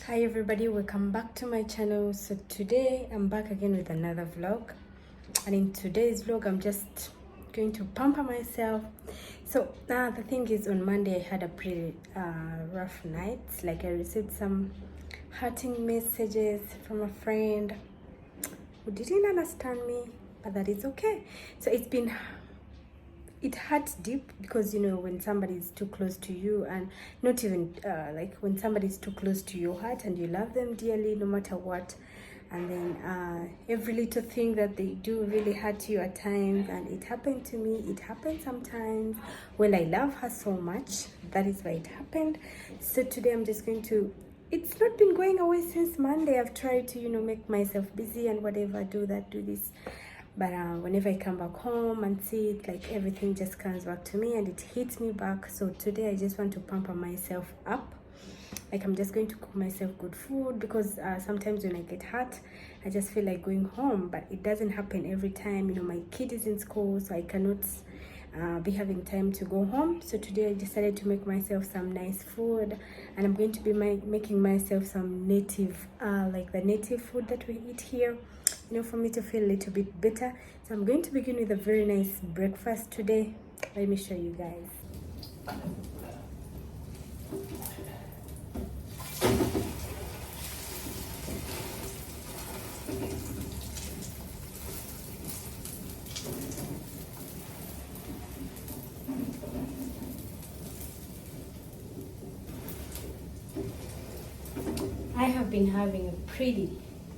Hi everybody, welcome back to my channel. So today I'm back again with another vlog, and in today's vlog I'm just going to pamper myself. So the thing is, on Monday I had a pretty rough night. Like, I received some hurting messages from a friend who didn't understand me, but that is okay. So it hurts deep, because when somebody is too close to you, and not even like when somebody is too close to your heart and you love them dearly no matter what, and then every little thing that they do really hurt you at times. And it happened to me. It happens sometimes. Well, I love her so much, that is why it happened. So today I'm just going to, it's not been going away since Monday. I've tried to make myself busy and whatever, do this, but whenever I come back home and see it, like, everything just comes back to me and it hits me back. So today I just want to pamper myself up. Like, I'm just going to cook myself good food, because sometimes when I get hurt, I just feel like going home, but it doesn't happen every time. My kid is in school, so I cannot be having time to go home. So today I decided to make myself some nice food, and I'm going to be making myself some native, like the native food that we eat here, for me to feel a little bit better. So I'm going to begin with a very nice breakfast today. Let me show you guys. I have been having a pretty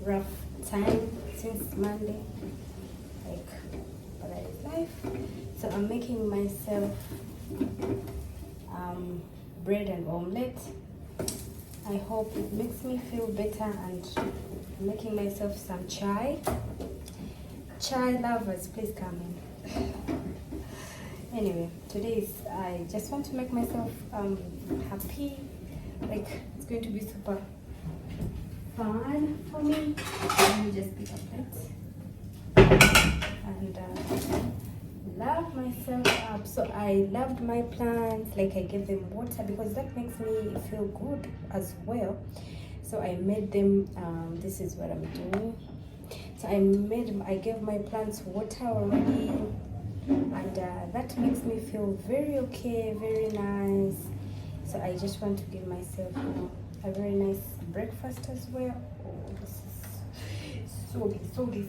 rough time since Monday, like, but that is life. So I'm making myself bread and omelette. I hope it makes me feel better, and I'm making myself some chai. Chai lovers, please come in. Anyway, today I just want to make myself happy. Like, it's going to be super fun for me. Let me just pick up that and love myself up. So I loved my plants. Like, I gave them water, because that makes me feel good as well. So I made them, this is what I'm doing. So I gave my plants water already, and that makes me feel very okay, very nice. So I just want to give myself a very nice breakfast as well. Oh, this is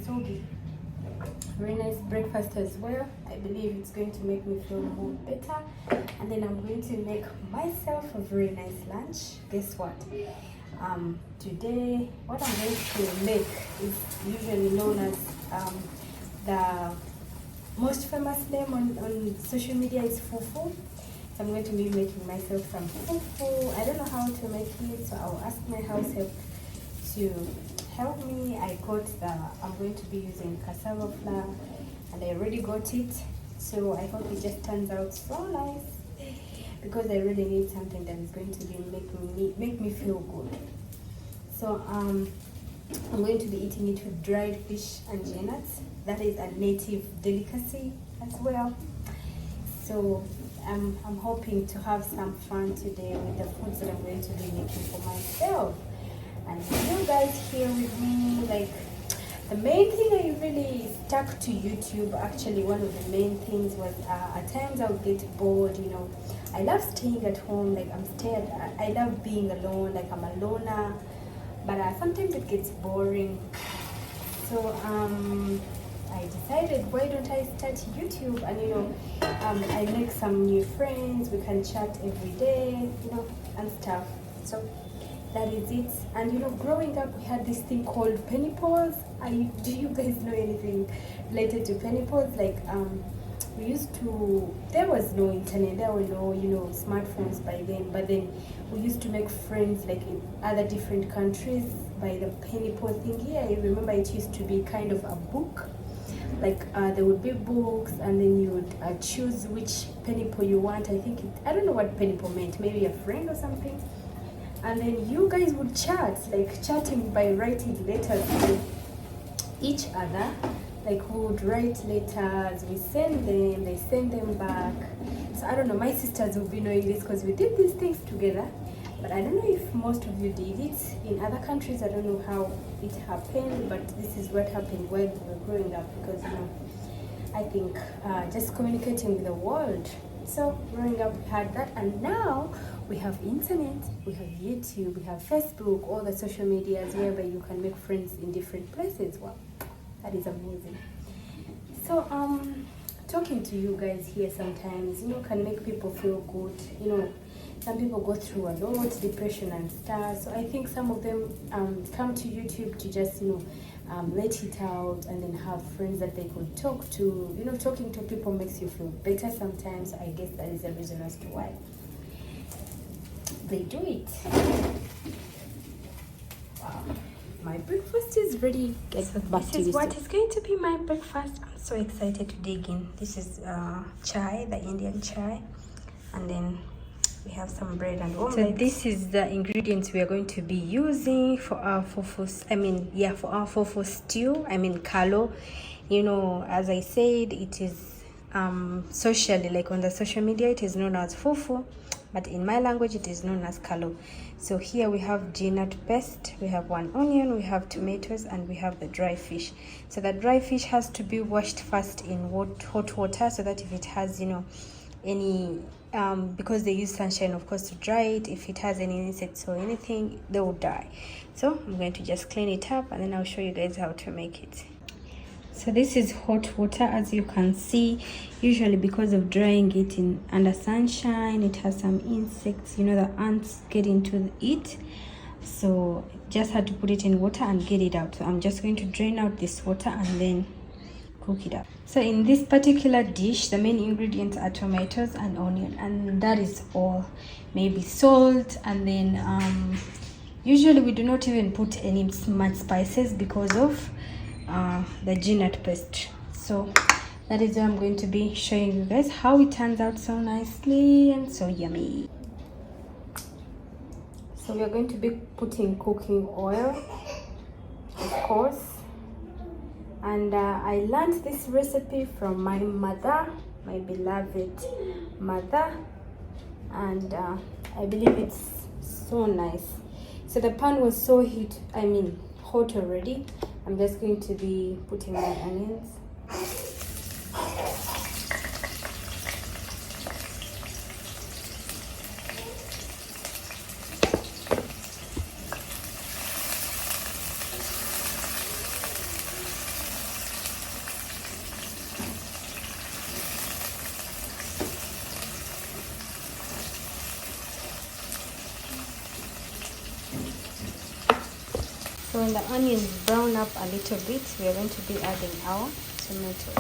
soggy. Very nice breakfast as well. I believe it's going to make me feel more better. And then I'm going to make myself a very nice lunch. Guess what? Today what I'm going to make is usually known as the most famous name on social media is Fufu. So I'm going to be making myself some Fufu. I don't know how to make it, so I'll ask my house help to help me. I'm going to be using cassava flour, and I already got it. So I hope it just turns out so nice, because I really need something that is going to be make me feel good. So I'm going to be eating it with dried fish and nuts. That is a native delicacy as well. So I'm hoping to have some fun today with the foods that I'm going to be making for myself, and you guys here with me. Like, the main thing I really stuck to YouTube. Actually, one of the main things was at times I would get bored. I love staying at home. Like, I love being alone. Like, I'm a loner, but sometimes it gets boring. So I decided, why don't I start YouTube, and I make some new friends. We can chat every day, and stuff. So that is it. And growing up, we had this thing called penny pals. Do you guys know anything related to penny pals? Like, there was no internet, there were no smartphones by then, but then we used to make friends, like, in other different countries by the penny pal thingy. I remember it used to be kind of a book. Like, there would be books, and then you would choose which penny pal you want. I don't know what penny pal meant, maybe a friend or something. And then you guys would chat, like chatting by writing letters to each other. Like, we would write letters, we send them, they send them back. So I don't know, my sisters will be knowing this, because we did these things together. but I don't know if most of you did it. In other countries, I don't know how it happened, but this is what happened while we were growing up, because I think just communicating with the world. So growing up, we had that, and now we have internet, we have YouTube, we have Facebook, all the social medias whereby you can make friends in different places. Wow, that is amazing. So talking to you guys here sometimes, can make people feel good. Some people go through a lot, depression and stuff. So I think some of them come to YouTube to just, let it out, and then have friends that they could talk to. Talking to people makes you feel better sometimes. I guess that is the reason as to why they do it. Wow. My breakfast is ready. This is what is going to be my breakfast. I'm so excited to dig in. This is chai, the Indian chai, and then we have some bread and omelette. So this is the ingredients we are going to be using for our fufu. For our fufu stew. Kalo. As I said, it is socially, like on the social media, it is known as fufu, but in my language, it is known as kalo. So here we have peanut paste, we have 1 onion, we have tomatoes, and we have the dry fish. So the dry fish has to be washed first in hot water, so that if it has, any because they use sunshine, of course, to dry it. If it has any insects or anything, they will die. So I'm going to just clean it up, and then I'll show you guys how to make it. So this is hot water, as you can see. Usually because of drying it under sunshine, it has some insects, the ants get into it. So just had to put it in water and get it out. So I'm just going to drain out this water and then cook it up. So in this particular dish, the main ingredients are tomatoes and onion, and that is all. Maybe salt, and then usually we do not even put any much spices because of the peanut paste. So that is why I'm going to be showing you guys how it turns out so nicely and so yummy. So we are going to be putting cooking oil, of course. And I learned this recipe from my mother, my beloved mother, and I believe it's so nice. So the pan was so hot already. I'm just going to be putting my onions. So when the onions brown up a little bit, we are going to be adding our tomatoes.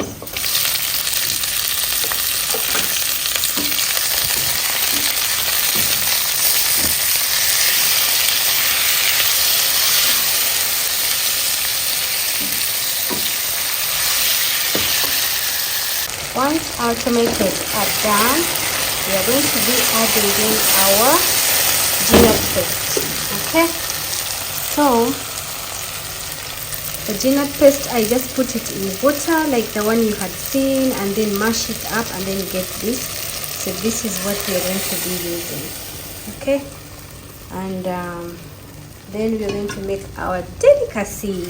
Once our tomatoes are done, we are going to be adding in our peanut paste. Okay, so the peanut paste, I just put it in water like the one you had seen, and then mash it up, and then you get this. So this is what we are going to be using. Okay, and then we are going to make our delicacy,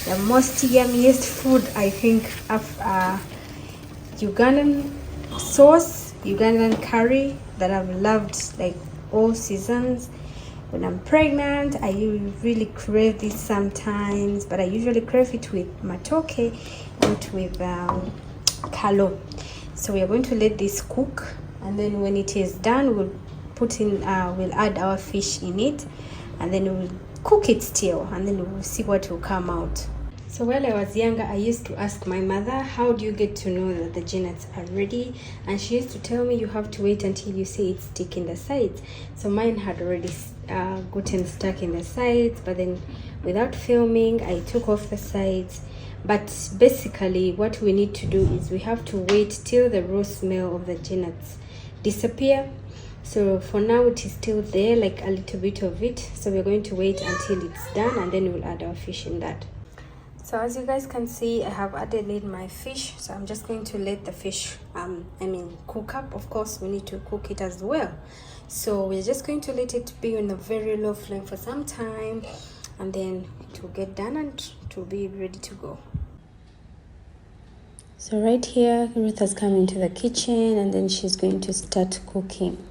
the most yummiest food I think of Ugandan sauce, Ugandan curry that I've loved like all seasons. When I'm pregnant, I really crave this sometimes, but I usually crave it with matoke, not with kalo. So we are going to let this cook, and then when it is done, we'll add our fish in it, and then we'll cook it still, and then we'll see what will come out. So while I was younger, I used to ask my mother, how do you get to know that the peanuts are ready? And she used to tell me you have to wait until you see it stick in the sides. So mine had already gotten stuck in the sides, but then without filming, I took off the sides. But basically what we need to do is we have to wait till the raw smell of the peanuts disappear. So for now it is still there, like a little bit of it. So we're going to wait until it's done, and then we'll add our fish in that. So as you guys can see, I have added in my fish. So I'm just going to let the fish cook up. Of course, we need to cook it as well. So we're just going to let it be on a very low flame for some time, and then it will get done and it will be ready to go. So right here, Ruth has come into the kitchen, and then she's going to start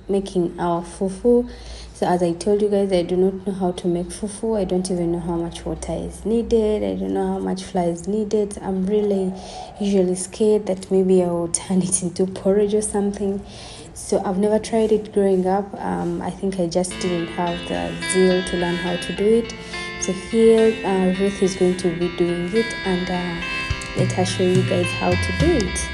making our fufu. So as I told you guys, I do not know how to make fufu. I don't even know how much water is needed. I don't know how much flour is needed. I'm really usually scared that maybe I will turn it into porridge or something. So I've never tried it growing up. I think I just didn't have the zeal to learn how to do it. So here, Ruth is going to be doing it, and let her show you guys how to do it.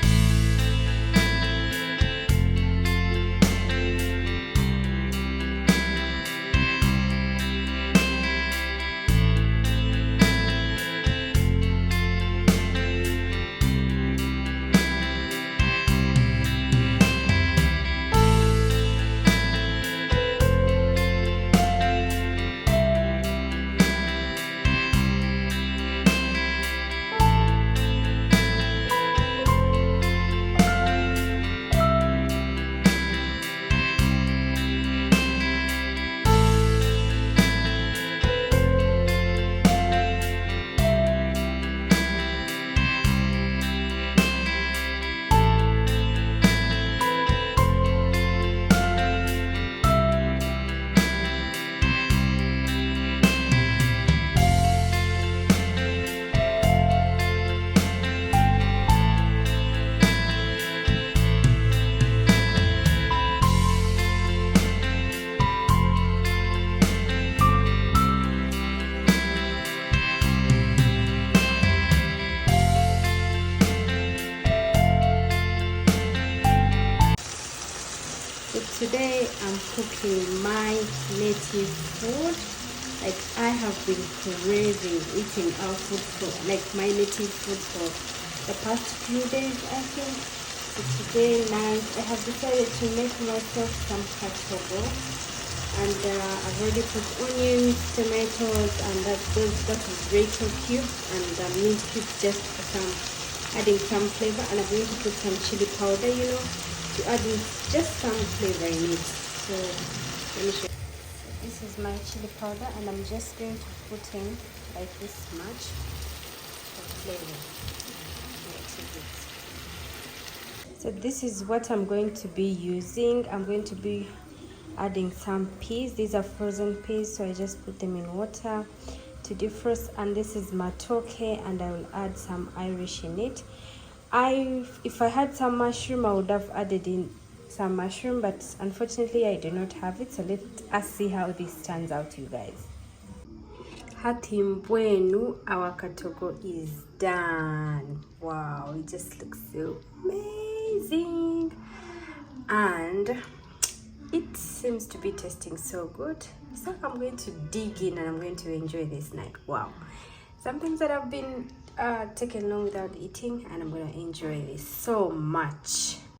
Today I'm cooking my native food. Like, I have been craving eating our food for, like, my native food for the past few days, I think. So today night I have decided to make myself some katogo, and I've already put onions, tomatoes, and that is Rachel cubes and mint cubes, just for adding some flavor. And I'm going to put some chili powder, to add just some flavor in it. So let me show you. So this is my chili powder, and I'm just going to put in like this much for flavor. So this is what I'm going to be using. I'm going to be adding some peas. These are frozen peas, so I just put them in water to defrost. And this is matoke, and I will add some Irish in it. If I had some mushroom, I would have added in some mushroom, but unfortunately I do not have it. So let us see how this turns out, you guys. Hatimbwenu, our katogo is done. Wow, it just looks so amazing, and it seems to be tasting so good. So I'm going to dig in, and I'm going to enjoy this night. Wow, some things that I've been taken long without eating, and I'm going to enjoy this so much.